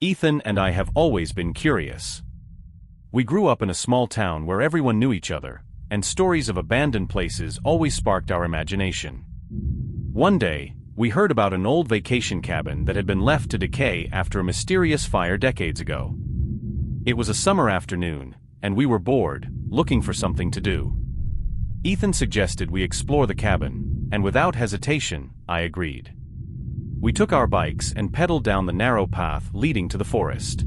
Ethan and I have always been curious. We grew up in a small town where everyone knew each other, and stories of abandoned places always sparked our imagination. One day, we heard about an old vacation cabin that had been left to decay after a mysterious fire decades ago. It was a summer afternoon, and we were bored, looking for something to do. Ethan suggested we explore the cabin, and without hesitation, I agreed. We took our bikes and pedaled down the narrow path leading to the forest.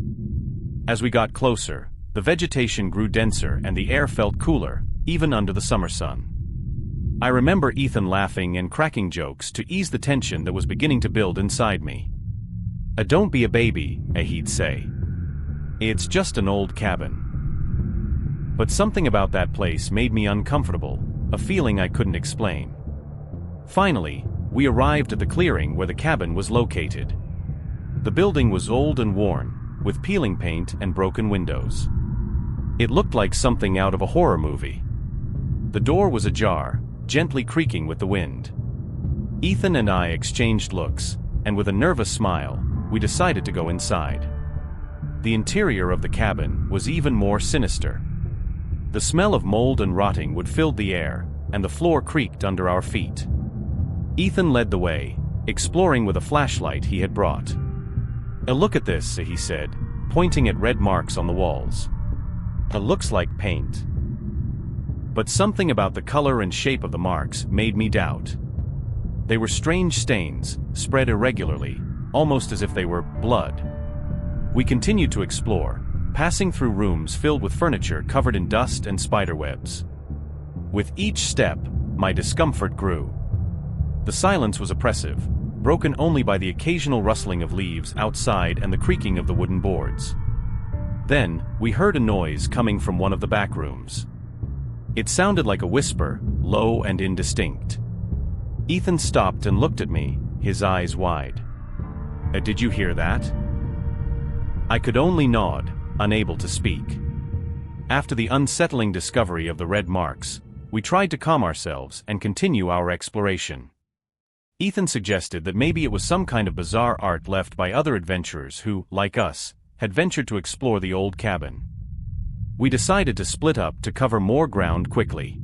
As we got closer, the vegetation grew denser and the air felt cooler, even under the summer sun. I remember Ethan laughing and cracking jokes to ease the tension that was beginning to build inside me. Don't be a baby, he'd say. It's just an old cabin. But something about that place made me uncomfortable, a feeling I couldn't explain. Finally, we arrived at the clearing where the cabin was located. The building was old and worn, with peeling paint and broken windows. It looked like something out of a horror movie. The door was ajar, gently creaking with the wind. Ethan and I exchanged looks, and with a nervous smile, we decided to go inside. The interior of the cabin was even more sinister. The smell of mold and rotting wood filled the air, and the floor creaked under our feet. Ethan led the way, exploring with a flashlight he had brought. Look at this, he said, pointing at red marks on the walls. It looks like paint. But something about the color and shape of the marks made me doubt. They were strange stains, spread irregularly, almost as if they were blood. We continued to explore, passing through rooms filled with furniture covered in dust and spiderwebs. With each step, my discomfort grew. The silence was oppressive, broken only by the occasional rustling of leaves outside and the creaking of the wooden boards. Then, we heard a noise coming from one of the back rooms. It sounded like a whisper, low and indistinct. Ethan stopped and looked at me, his eyes wide. Did you hear that? I could only nod, unable to speak. After the unsettling discovery of the red marks, we tried to calm ourselves and continue our exploration. Ethan suggested that maybe it was some kind of bizarre art left by other adventurers who, like us, had ventured to explore the old cabin. We decided to split up to cover more ground quickly.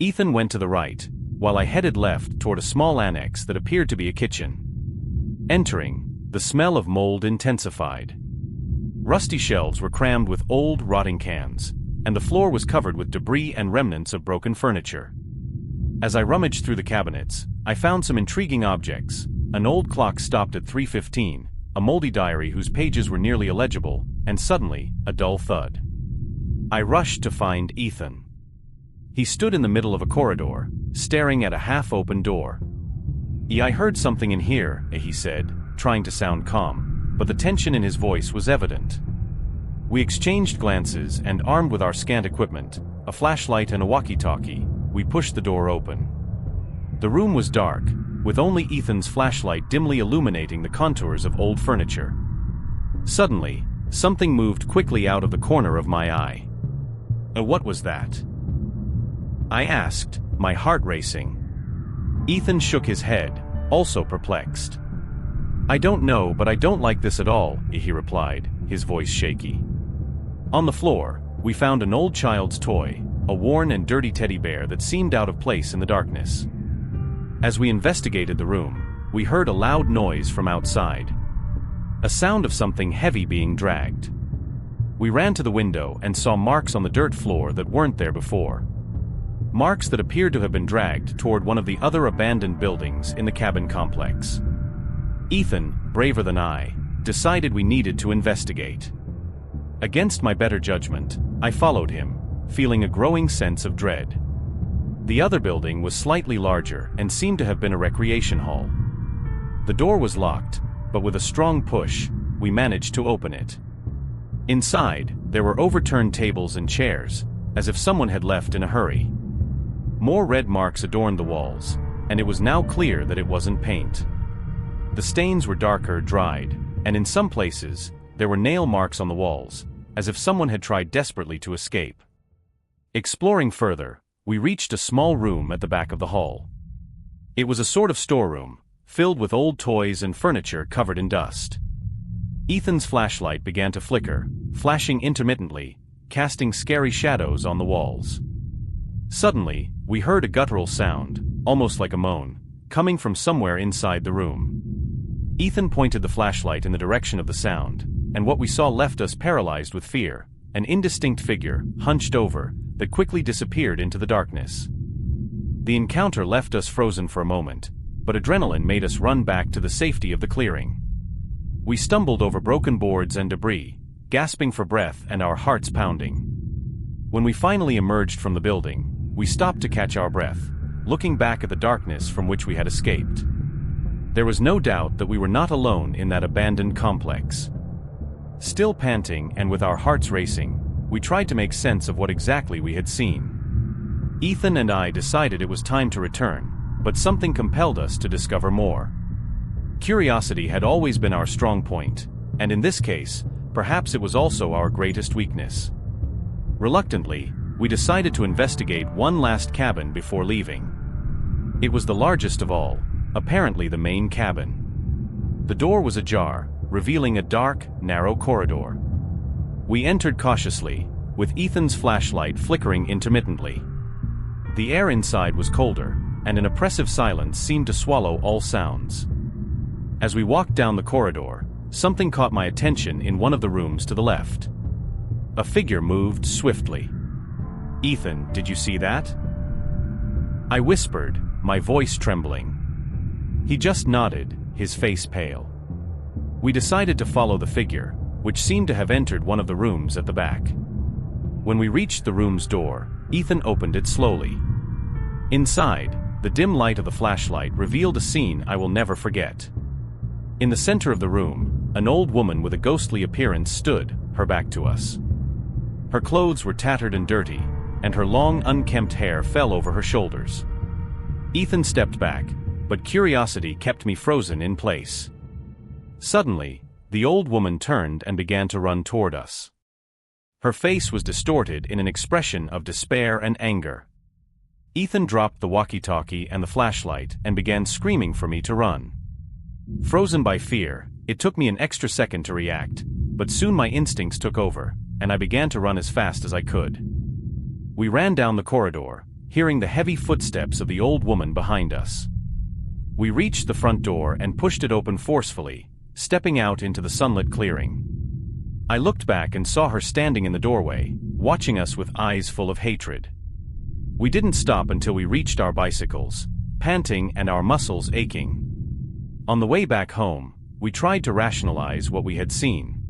Ethan went to the right, while I headed left toward a small annex that appeared to be a kitchen. Entering, the smell of mold intensified. Rusty shelves were crammed with old, rotting cans, and the floor was covered with debris and remnants of broken furniture. As I rummaged through the cabinets, I found some intriguing objects: an old clock stopped at 3:15, a moldy diary whose pages were nearly illegible, and suddenly, a dull thud. I rushed to find Ethan. He stood in the middle of a corridor, staring at a half-open door. I heard something in here, he said, trying to sound calm, but the tension in his voice was evident. We exchanged glances and, armed with our scant equipment, a flashlight and a walkie-talkie, we pushed the door open. The room was dark, with only Ethan's flashlight dimly illuminating the contours of old furniture. Suddenly, something moved quickly out of the corner of my eye. What was that? I asked, my heart racing. Ethan shook his head, also perplexed. I don't know, but I don't like this at all, he replied, his voice shaky. On the floor, we found an old child's toy, a worn and dirty teddy bear that seemed out of place in the darkness. As we investigated the room, we heard a loud noise from outside. A sound of something heavy being dragged. We ran to the window and saw marks on the dirt floor that weren't there before. Marks that appeared to have been dragged toward one of the other abandoned buildings in the cabin complex. Ethan, braver than I, decided we needed to investigate. Against my better judgment, I followed him, feeling a growing sense of dread. The other building was slightly larger and seemed to have been a recreation hall. The door was locked, but with a strong push, we managed to open it. Inside, there were overturned tables and chairs, as if someone had left in a hurry. More red marks adorned the walls, and it was now clear that it wasn't paint. The stains were darker, dried, and in some places, there were nail marks on the walls, as if someone had tried desperately to escape. Exploring further, we reached a small room at the back of the hall. It was a sort of storeroom, filled with old toys and furniture covered in dust. Ethan's flashlight began to flicker, flashing intermittently, casting scary shadows on the walls. Suddenly, we heard a guttural sound, almost like a moan, coming from somewhere inside the room. Ethan pointed the flashlight in the direction of the sound, and what we saw left us paralyzed with fear, an indistinct figure, hunched over, that quickly disappeared into the darkness. The encounter left us frozen for a moment, but adrenaline made us run back to the safety of the clearing. We stumbled over broken boards and debris, gasping for breath and our hearts pounding. When we finally emerged from the building, we stopped to catch our breath, looking back at the darkness from which we had escaped. There was no doubt that we were not alone in that abandoned complex. Still panting and with our hearts racing, we tried to make sense of what exactly we had seen. Ethan and I decided it was time to return, but something compelled us to discover more. Curiosity had always been our strong point, and in this case, perhaps it was also our greatest weakness. Reluctantly, we decided to investigate one last cabin before leaving. It was the largest of all, apparently the main cabin. The door was ajar, revealing a dark, narrow corridor. We entered cautiously, with Ethan's flashlight flickering intermittently. The air inside was colder, and an oppressive silence seemed to swallow all sounds. As we walked down the corridor, something caught my attention in one of the rooms to the left. A figure moved swiftly. "Ethan, did you see that?" I whispered, my voice trembling. He just nodded, his face pale. We decided to follow the figure, which seemed to have entered one of the rooms at the back. When we reached the room's door, Ethan opened it slowly. Inside, the dim light of the flashlight revealed a scene I will never forget. In the center of the room, an old woman with a ghostly appearance stood, her back to us. Her clothes were tattered and dirty, and her long, unkempt hair fell over her shoulders. Ethan stepped back, but curiosity kept me frozen in place. Suddenly, the old woman turned and began to run toward us. Her face was distorted in an expression of despair and anger. Ethan dropped the walkie-talkie and the flashlight and began screaming for me to run. Frozen by fear, it took me an extra second to react, but soon my instincts took over, and I began to run as fast as I could. We ran down the corridor, hearing the heavy footsteps of the old woman behind us. We reached the front door and pushed it open forcefully, stepping out into the sunlit clearing. I looked back and saw her standing in the doorway, watching us with eyes full of hatred. We didn't stop until we reached our bicycles, panting and our muscles aching. On the way back home, we tried to rationalize what we had seen.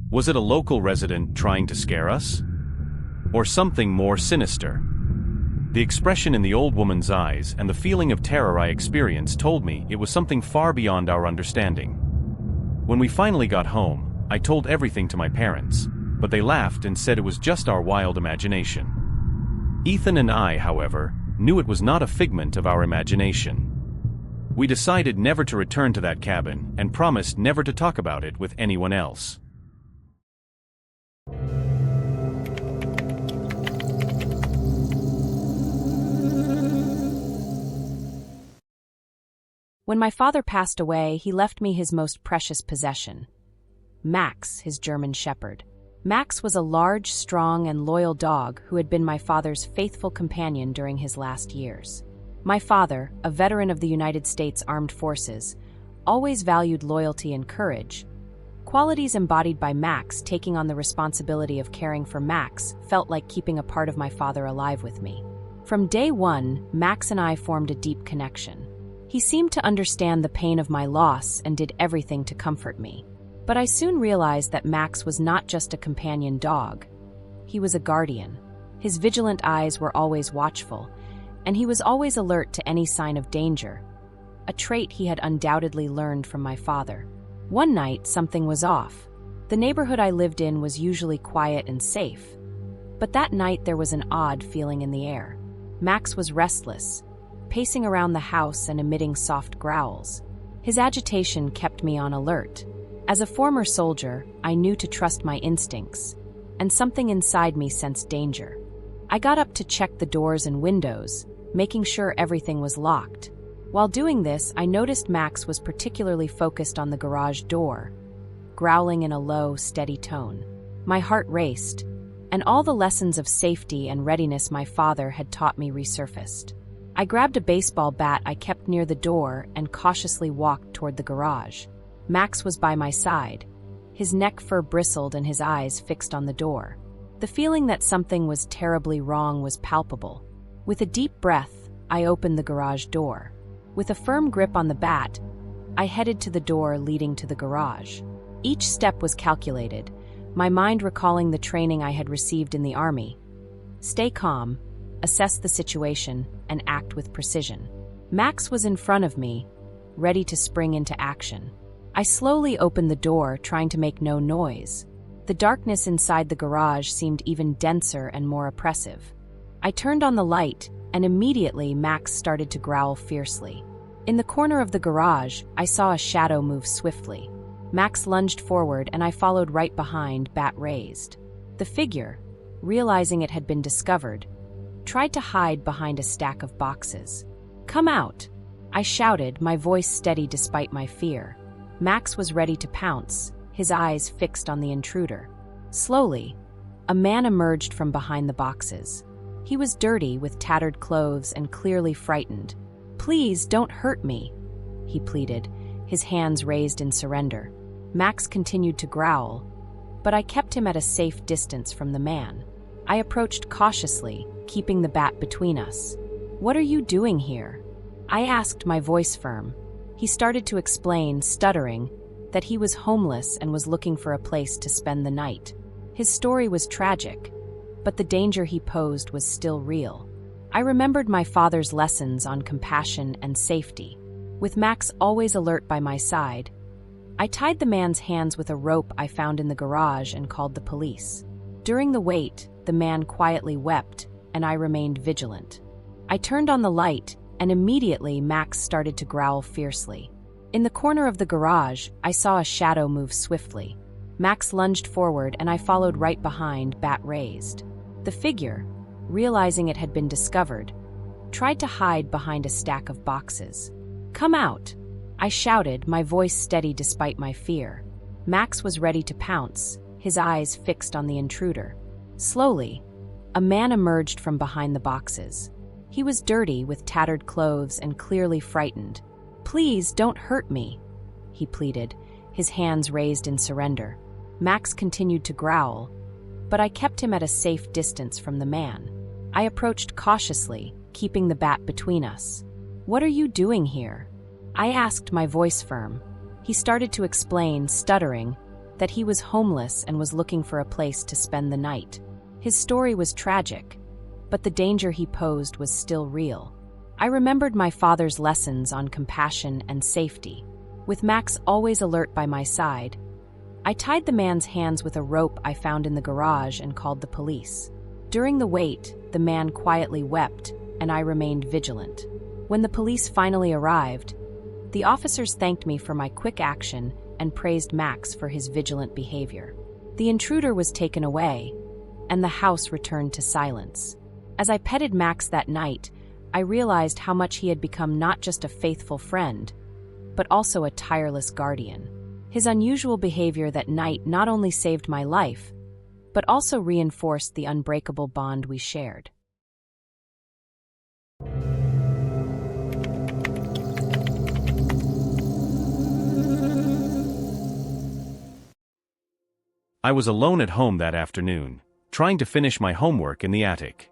Was it a local resident trying to scare us? Or something more sinister? The expression in the old woman's eyes and the feeling of terror I experienced told me it was something far beyond our understanding. When we finally got home, I told everything to my parents, but they laughed and said it was just our wild imagination. Ethan and I, however, knew it was not a figment of our imagination. We decided never to return to that cabin and promised never to talk about it with anyone else. When my father passed away, he left me his most precious possession, Max, his German Shepherd. Max was a large, strong, and loyal dog who had been my father's faithful companion during his last years. My father, a veteran of the United States Armed Forces, always valued loyalty and courage. Qualities embodied by Max. Taking on the responsibility of caring for Max felt like keeping a part of my father alive with me. From day one, Max and I formed a deep connection. He seemed to understand the pain of my loss and did everything to comfort me. But I soon realized that Max was not just a companion dog. He was a guardian. His vigilant eyes were always watchful, and he was always alert to any sign of danger, a trait he had undoubtedly learned from my father. One night, something was off. The neighborhood I lived in was usually quiet and safe, but that night there was an odd feeling in the air. Max was restless, pacing around the house and emitting soft growls. His agitation kept me on alert. As a former soldier, I knew to trust my instincts, and something inside me sensed danger. I got up to check the doors and windows, making sure everything was locked. While doing this, I noticed Max was particularly focused on the garage door, growling in a low, steady tone. My heart raced, and all the lessons of safety and readiness my father had taught me resurfaced. I grabbed a baseball bat I kept near the door and cautiously walked toward the garage. Max was by my side. His neck fur bristled and his eyes fixed on the door. The feeling that something was terribly wrong was palpable. With a deep breath, I opened the garage door. With a firm grip on the bat, I headed to the door leading to the garage. Each step was calculated, my mind recalling the training I had received in the army. Stay calm, assess the situation, and act with precision. Max was in front of me, ready to spring into action. I slowly opened the door, trying to make no noise. The darkness inside the garage seemed even denser and more oppressive. I turned on the light, and immediately Max started to growl fiercely. In the corner of the garage, I saw a shadow move swiftly. Max lunged forward, and I followed right behind, bat raised. The figure, realizing it had been discovered, tried to hide behind a stack of boxes. "Come out!" I shouted, my voice steady despite my fear. Max was ready to pounce, his eyes fixed on the intruder. Slowly, a man emerged from behind the boxes. He was dirty, with tattered clothes, and clearly frightened. "Please, don't hurt me," he pleaded, his hands raised in surrender. Max continued to growl, but I kept him at a safe distance from the man. I approached cautiously, keeping the bat between us. "What are you doing here?" I asked, my voice firm. He started to explain, stuttering, that he was homeless and was looking for a place to spend the night. His story was tragic, but the danger he posed was still real. I remembered my father's lessons on compassion and safety. With Max always alert by my side, I tied the man's hands with a rope I found in the garage and called the police. During the wait, the man quietly wept, and I remained vigilant. I turned on the light, and immediately Max started to growl fiercely. In the corner of the garage, I saw a shadow move swiftly. Max lunged forward, and I followed right behind, bat raised. The figure, realizing it had been discovered, tried to hide behind a stack of boxes. "Come out!" I shouted, my voice steady despite my fear. Max was ready to pounce, his eyes fixed on the intruder. Slowly, a man emerged from behind the boxes. He was dirty, with tattered clothes, and clearly frightened. "Please, don't hurt me," he pleaded, his hands raised in surrender. Max continued to growl, but I kept him at a safe distance from the man. I approached cautiously, keeping the bat between us. "What are you doing here?" I asked, my voice firm. He started to explain, stuttering, that he was homeless and was looking for a place to spend the night. His story was tragic, but the danger he posed was still real. I remembered my father's lessons on compassion and safety. With Max always alert by my side, I tied the man's hands with a rope I found in the garage and called the police. During the wait, the man quietly wept, and I remained vigilant. When the police finally arrived, the officers thanked me for my quick action and praised Max for his vigilant behavior. The intruder was taken away, and the house returned to silence. As I petted Max that night, I realized how much he had become not just a faithful friend, but also a tireless guardian. His unusual behavior that night not only saved my life, but also reinforced the unbreakable bond we shared. I was alone at home that afternoon, trying to finish my homework in the attic.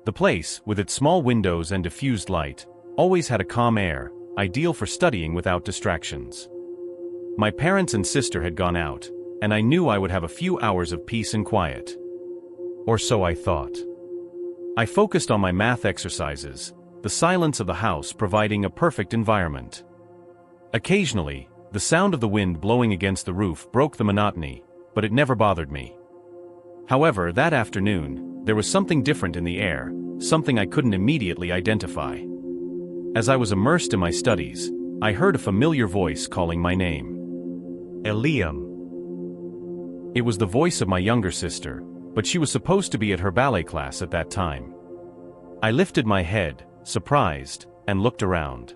The place, with its small windows and diffused light, always had a calm air, ideal for studying without distractions. My parents and sister had gone out, and I knew I would have a few hours of peace and quiet. Or so I thought. I focused on my math exercises, the silence of the house providing a perfect environment. Occasionally, the sound of the wind blowing against the roof broke the monotony, but it never bothered me. However, that afternoon, there was something different in the air, something I couldn't immediately identify. As I was immersed in my studies, I heard a familiar voice calling my name. Liam. It was the voice of my younger sister, but she was supposed to be at her ballet class at that time. I lifted my head, surprised, and looked around.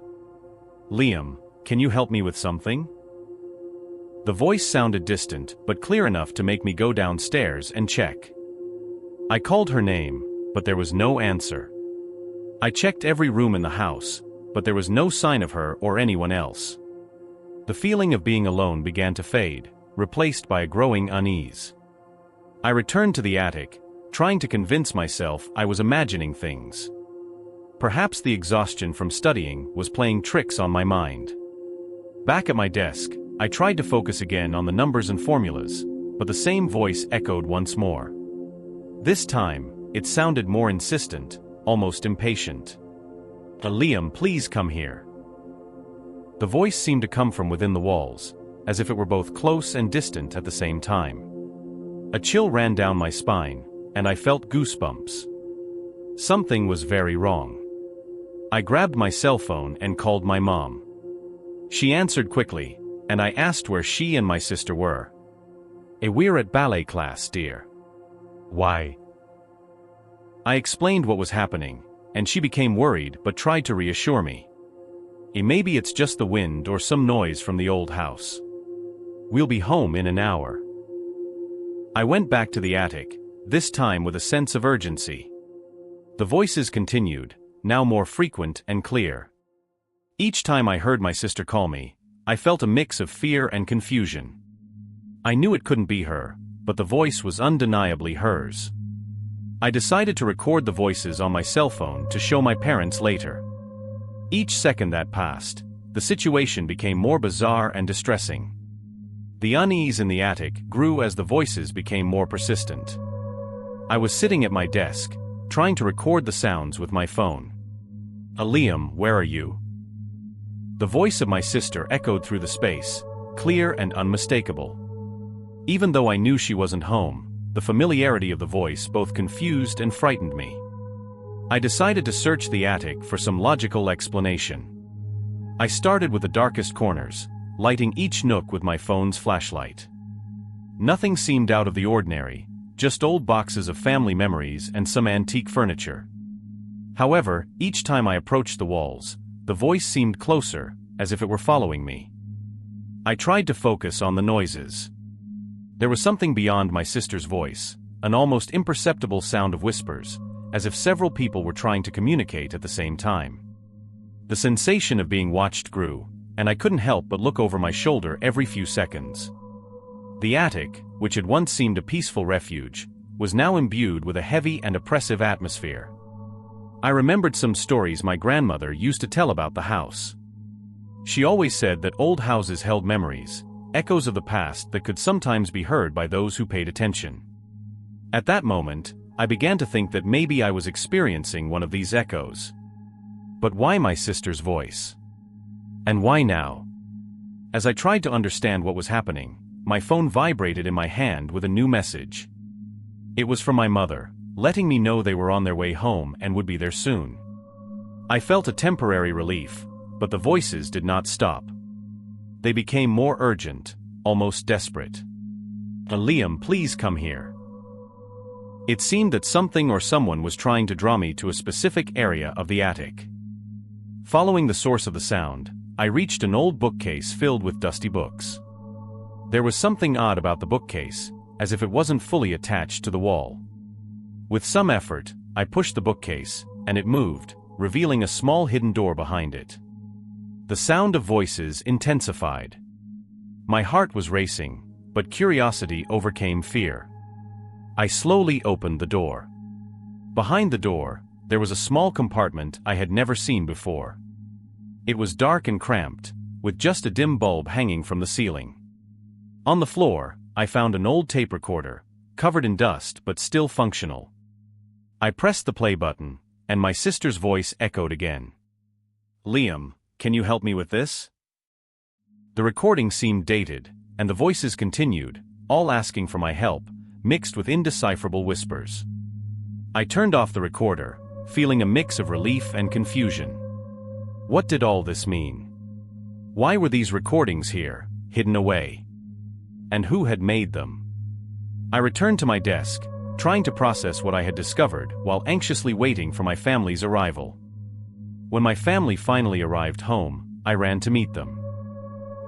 "Liam, can you help me with something?" The voice sounded distant, but clear enough to make me go downstairs and check. I called her name, but there was no answer. I checked every room in the house, but there was no sign of her or anyone else. The feeling of being alone began to fade, replaced by a growing unease. I returned to the attic, trying to convince myself I was imagining things. Perhaps the exhaustion from studying was playing tricks on my mind. Back at my desk, I tried to focus again on the numbers and formulas, but the same voice echoed once more. This time, it sounded more insistent, almost impatient. "Liam, please come here." The voice seemed to come from within the walls, as if it were both close and distant at the same time. A chill ran down my spine, and I felt goosebumps. Something was very wrong. I grabbed my cell phone and called my mom. She answered quickly, and I asked where she and my sister were. "We're at ballet class, dear." "Why?" I explained what was happening, and she became worried but tried to reassure me. Maybe it's just the wind or some noise from the old house. We'll be home in an hour." I went back to the attic, this time with a sense of urgency. The voices continued, now more frequent and clear. Each time I heard my sister call me, I felt a mix of fear and confusion. I knew it couldn't be her, but the voice was undeniably hers. I decided to record the voices on my cell phone to show my parents later. Each second that passed, the situation became more bizarre and distressing. The unease in the attic grew as the voices became more persistent. I was sitting at my desk, trying to record the sounds with my phone. "Liam, where are you?" The voice of my sister echoed through the space, clear and unmistakable. Even though I knew she wasn't home, the familiarity of the voice both confused and frightened me. I decided to search the attic for some logical explanation. I started with the darkest corners, lighting each nook with my phone's flashlight. Nothing seemed out of the ordinary, just old boxes of family memories and some antique furniture. However, each time I approached the walls, the voice seemed closer, as if it were following me. I tried to focus on the noises. There was something beyond my sister's voice, an almost imperceptible sound of whispers, as if several people were trying to communicate at the same time. The sensation of being watched grew, and I couldn't help but look over my shoulder every few seconds. The attic, which had once seemed a peaceful refuge, was now imbued with a heavy and oppressive atmosphere. I remembered some stories my grandmother used to tell about the house. She always said that old houses held memories, echoes of the past that could sometimes be heard by those who paid attention. At that moment, I began to think that maybe I was experiencing one of these echoes. But why my sister's voice? And why now? As I tried to understand what was happening, my phone vibrated in my hand with a new message. It was from my mother, letting me know they were on their way home and would be there soon. I felt a temporary relief, but the voices did not stop. They became more urgent, almost desperate. "Liam, please come here." It seemed that something or someone was trying to draw me to a specific area of the attic. Following the source of the sound, I reached an old bookcase filled with dusty books. There was something odd about the bookcase, as if it wasn't fully attached to the wall. With some effort, I pushed the bookcase, and it moved, revealing a small hidden door behind it. The sound of voices intensified. My heart was racing, but curiosity overcame fear. I slowly opened the door. Behind the door, there was a small compartment I had never seen before. It was dark and cramped, with just a dim bulb hanging from the ceiling. On the floor, I found an old tape recorder, covered in dust but still functional. I pressed the play button, and my sister's voice echoed again. "Liam, can you help me with this?" The recording seemed dated, and the voices continued, all asking for my help, mixed with indecipherable whispers. I turned off the recorder, feeling a mix of relief and confusion. What did all this mean? Why were these recordings here, hidden away? And who had made them? I returned to my desk, trying to process what I had discovered while anxiously waiting for my family's arrival. When my family finally arrived home, I ran to meet them.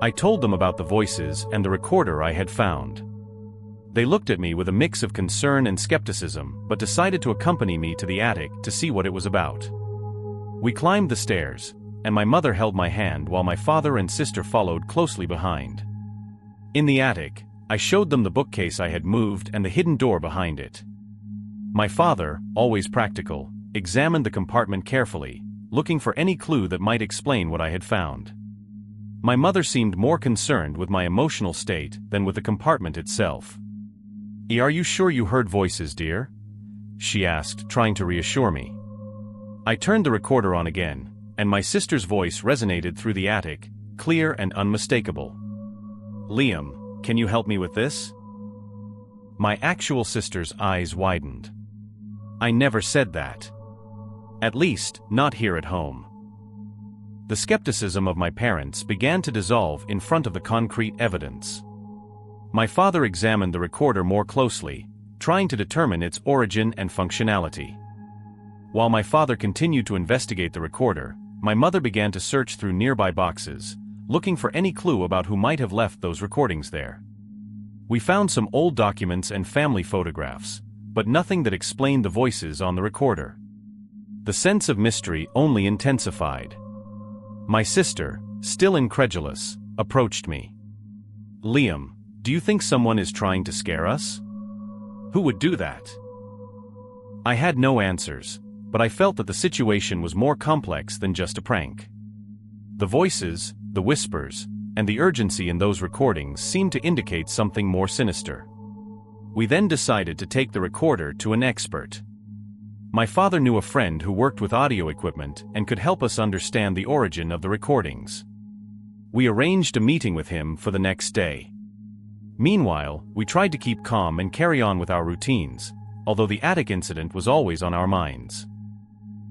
I told them about the voices and the recorder I had found. They looked at me with a mix of concern and skepticism, but decided to accompany me to the attic to see what it was about. We climbed the stairs, and my mother held my hand while my father and sister followed closely behind. In the attic, I showed them the bookcase I had moved and the hidden door behind it. My father, always practical, examined the compartment carefully, looking for any clue that might explain what I had found. My mother seemed more concerned with my emotional state than with the compartment itself. "Are you sure you heard voices, dear?" she asked, trying to reassure me. I turned the recorder on again, and my sister's voice resonated through the attic, clear and unmistakable. "Liam, can you help me with this?" My actual sister's eyes widened. "I never said that. At least, not here at home." The skepticism of my parents began to dissolve in front of the concrete evidence. My father examined the recorder more closely, trying to determine its origin and functionality. While my father continued to investigate the recorder, my mother began to search through nearby boxes, looking for any clue about who might have left those recordings there. We found some old documents and family photographs, but nothing that explained the voices on the recorder. The sense of mystery only intensified. My sister, still incredulous, approached me. "Liam, do you think someone is trying to scare us? Who would do that?" I had no answers, but I felt that the situation was more complex than just a prank. The voices, the whispers, and the urgency in those recordings seemed to indicate something more sinister. We then decided to take the recorder to an expert. My father knew a friend who worked with audio equipment and could help us understand the origin of the recordings. We arranged a meeting with him for the next day. Meanwhile, we tried to keep calm and carry on with our routines, although the attic incident was always on our minds.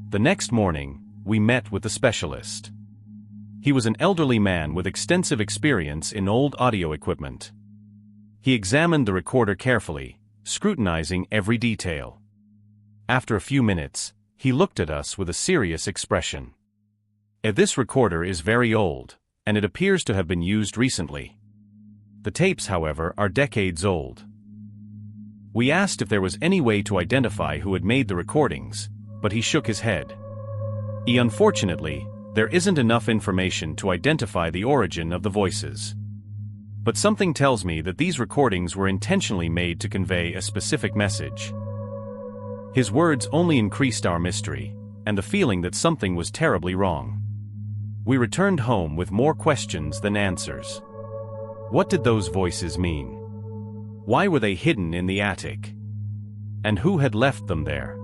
The next morning, we met with the specialist. He was an elderly man with extensive experience in old audio equipment. He examined the recorder carefully, scrutinizing every detail. After a few minutes, he looked at us with a serious expression. "This recorder is very old, and it appears to have been used recently. The tapes, however, are decades old." We asked if there was any way to identify who had made the recordings, but he shook his head. Unfortunately, there isn't enough information to identify the origin of the voices. But something tells me that these recordings were intentionally made to convey a specific message. His words only increased our mystery, and the feeling that something was terribly wrong. We returned home with more questions than answers. What did those voices mean? Why were they hidden in the attic? And who had left them there?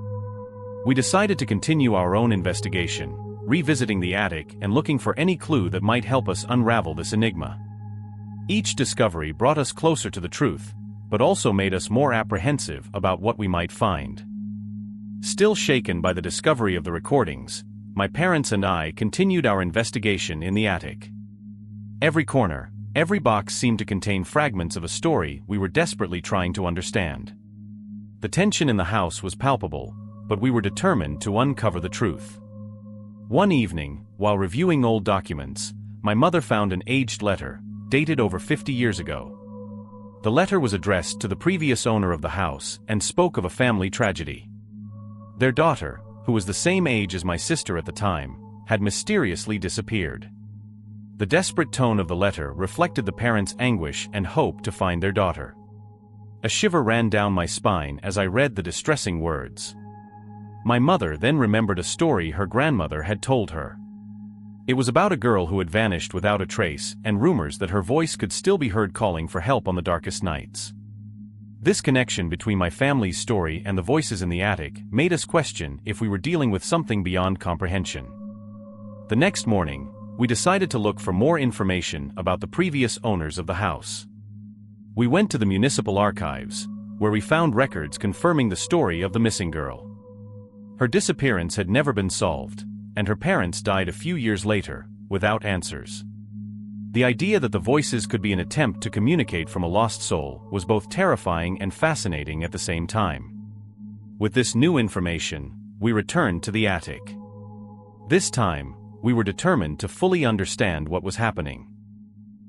We decided to continue our own investigation, revisiting the attic and looking for any clue that might help us unravel this enigma. Each discovery brought us closer to the truth, but also made us more apprehensive about what we might find. Still shaken by the discovery of the recordings, my parents and I continued our investigation in the attic. Every corner, every box seemed to contain fragments of a story we were desperately trying to understand. The tension in the house was palpable, but we were determined to uncover the truth. One evening, while reviewing old documents, my mother found an aged letter, dated over 50 years ago. The letter was addressed to the previous owner of the house and spoke of a family tragedy. Their daughter, who was the same age as my sister at the time, had mysteriously disappeared. The desperate tone of the letter reflected the parents' anguish and hope to find their daughter. A shiver ran down my spine as I read the distressing words. My mother then remembered a story her grandmother had told her. It was about a girl who had vanished without a trace and rumors that her voice could still be heard calling for help on the darkest nights. This connection between my family's story and the voices in the attic made us question if we were dealing with something beyond comprehension. The next morning, we decided to look for more information about the previous owners of the house. We went to the municipal archives, where we found records confirming the story of the missing girl. Her disappearance had never been solved, and her parents died a few years later, without answers. The idea that the voices could be an attempt to communicate from a lost soul was both terrifying and fascinating at the same time. With this new information, we returned to the attic. This time, we were determined to fully understand what was happening.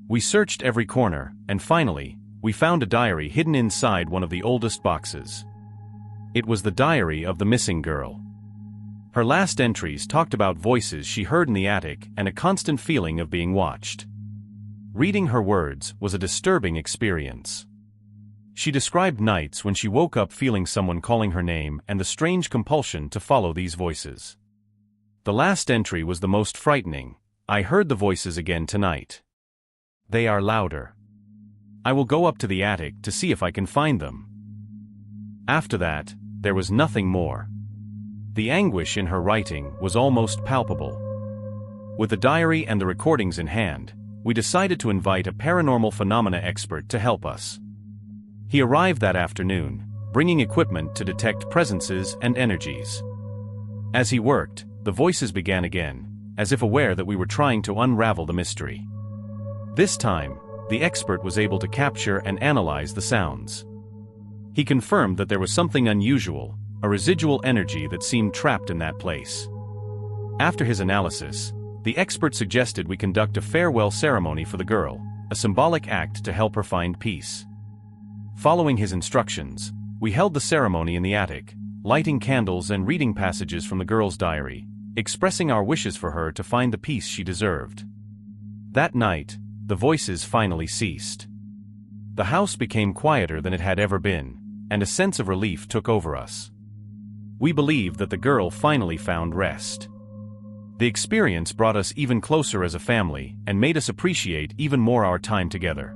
We searched every corner, and finally, we found a diary hidden inside one of the oldest boxes. It was the diary of the missing girl. Her last entries talked about voices she heard in the attic and a constant feeling of being watched. Reading her words was a disturbing experience. She described nights when she woke up feeling someone calling her name and the strange compulsion to follow these voices. The last entry was the most frightening. I heard the voices again tonight. They are louder. I will go up to the attic to see if I can find them. After that, there was nothing more. The anguish in her writing was almost palpable. With the diary and the recordings in hand, we decided to invite a paranormal phenomena expert to help us. He arrived that afternoon, bringing equipment to detect presences and energies. As he worked, the voices began again, as if aware that we were trying to unravel the mystery. This time, the expert was able to capture and analyze the sounds. He confirmed that there was something unusual, a residual energy that seemed trapped in that place. After his analysis, the expert suggested we conduct a farewell ceremony for the girl, a symbolic act to help her find peace. Following his instructions, we held the ceremony in the attic, lighting candles and reading passages from the girl's diary, expressing our wishes for her to find the peace she deserved. That night, the voices finally ceased. The house became quieter than it had ever been, and a sense of relief took over us. We believed that the girl finally found rest. The experience brought us even closer as a family and made us appreciate even more our time together.